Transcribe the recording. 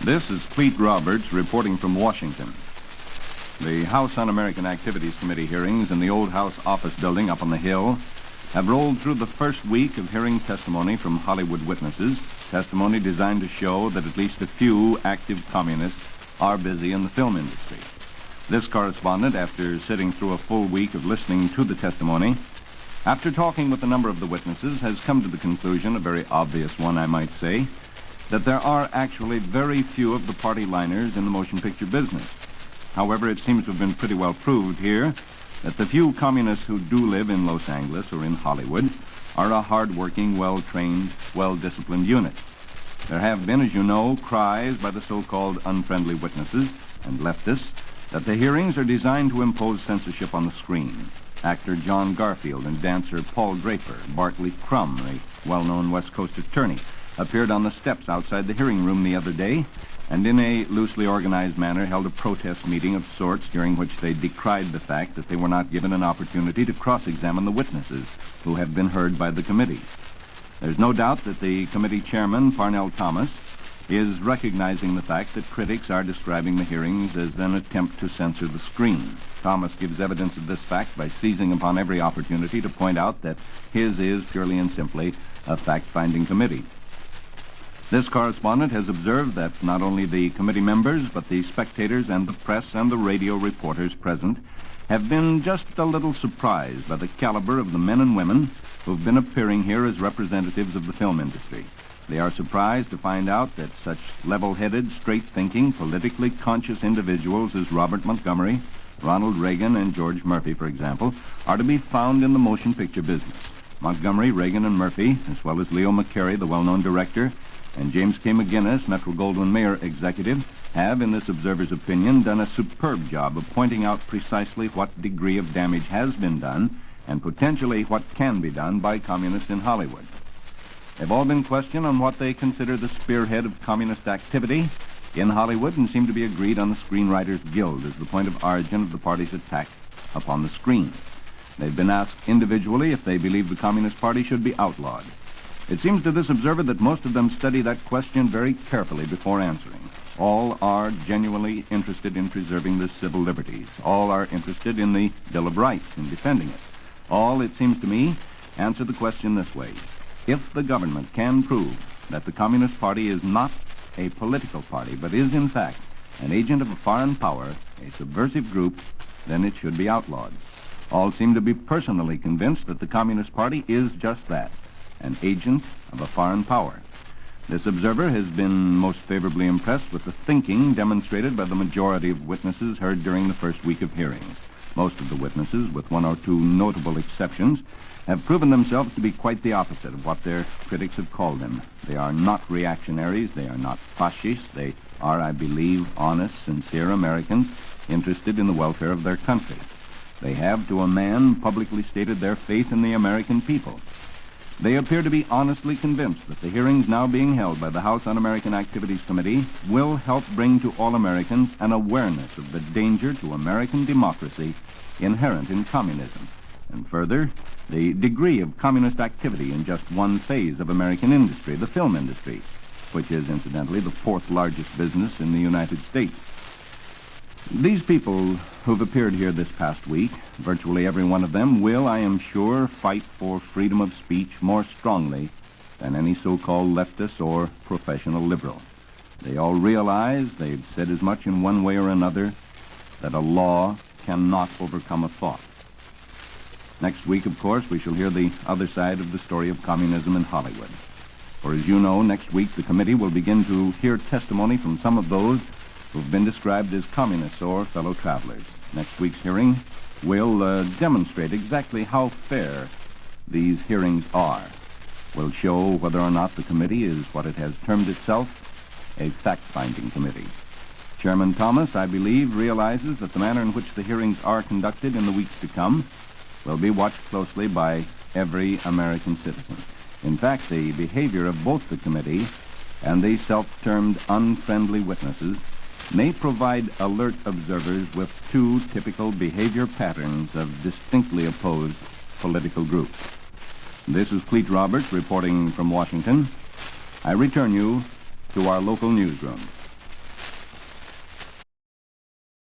This is Clete Roberts reporting from Washington. The House Un-American Activities Committee hearings in the old House office building up on the Hill have rolled through the first week of hearing testimony from Hollywood witnesses, testimony designed to show that at least a few active communists are busy in the film industry. This correspondent, after sitting through a full week of listening to the testimony, after talking with a number of the witnesses, has come to the conclusion, a very obvious one I might say, that there are actually very few of the party liners in the motion picture business. However, it seems to have been pretty well proved here that the few communists who do live in Los Angeles or in Hollywood are a hard-working, well-trained, well-disciplined unit. There have been, as you know, cries by the so-called unfriendly witnesses and leftists that the hearings are designed to impose censorship on the screen. Actor John Garfield and dancer Paul Draper, Bartley Crumb, a well-known West Coast attorney, appeared on the steps outside the hearing room the other day and in a loosely organized manner held a protest meeting of sorts during which they decried the fact that they were not given an opportunity to cross-examine the witnesses who had been heard by the committee. There's no doubt that the committee chairman, Parnell Thomas, is recognizing the fact that critics are describing the hearings as an attempt to censor the screen. Thomas gives evidence of this fact by seizing upon every opportunity to point out that his is purely and simply a fact-finding committee. This correspondent has observed that not only the committee members, but the spectators and the press and the radio reporters present have been just a little surprised by the caliber of the men and women who've been appearing here as representatives of the film industry. They are surprised to find out that such level-headed, straight-thinking, politically conscious individuals as Robert Montgomery, Ronald Reagan, and George Murphy, for example, are to be found in the motion picture business. Montgomery, Reagan, and Murphy, as well as Leo McCarey, the well-known director, and James K. McGinnis, Metro-Goldwyn-Mayer executive, have, in this observer's opinion, done a superb job of pointing out precisely what degree of damage has been done and potentially what can be done by communists in Hollywood. They've all been questioned on what they consider the spearhead of communist activity in Hollywood and seem to be agreed on the Screenwriters Guild as the point of origin of the party's attack upon the screen. They've been asked individually if they believe the Communist Party should be outlawed. It seems to this observer that most of them study that question very carefully before answering. All are genuinely interested in preserving the civil liberties. All are interested in the Bill of Rights, in defending it. All, it seems to me, answer the question this way. If the government can prove that the Communist Party is not a political party, but is, in fact, an agent of a foreign power, a subversive group, then it should be outlawed. All seem to be personally convinced that the Communist Party is just that, an agent of a foreign power. This observer has been most favorably impressed with the thinking demonstrated by the majority of witnesses heard during the first week of hearings. Most of the witnesses, with one or two notable exceptions, have proven themselves to be quite the opposite of what their critics have called them. They are not reactionaries, they are not fascists, they are, I believe, honest, sincere Americans interested in the welfare of their country. They have, to a man, publicly stated their faith in the American people. They appear to be honestly convinced that the hearings now being held by the House Un-American Activities Committee will help bring to all Americans an awareness of the danger to American democracy inherent in communism, and further, the degree of communist activity in just one phase of American industry, the film industry, which is, incidentally, the fourth largest business in the United States. These people who've appeared here this past week, virtually every one of them will, I am sure, fight for freedom of speech more strongly than any so-called leftist or professional liberal. They all realize, they've said as much in one way or another, that a law cannot overcome a thought. Next week, of course, we shall hear the other side of the story of communism in Hollywood. For as you know, next week the committee will begin to hear testimony from some of those who've been described as communists or fellow travelers. Next week's hearing will demonstrate exactly how fair these hearings are. Will show whether or not the committee is what it has termed itself, a fact-finding committee. Chairman Thomas, I believe, realizes that the manner in which the hearings are conducted in the weeks to come will be watched closely by every American citizen. In fact, the behavior of both the committee and the self-termed unfriendly witnesses may provide alert observers with two typical behavior patterns of distinctly opposed political groups. This is Clete Roberts reporting from Washington. I return you to our local newsroom.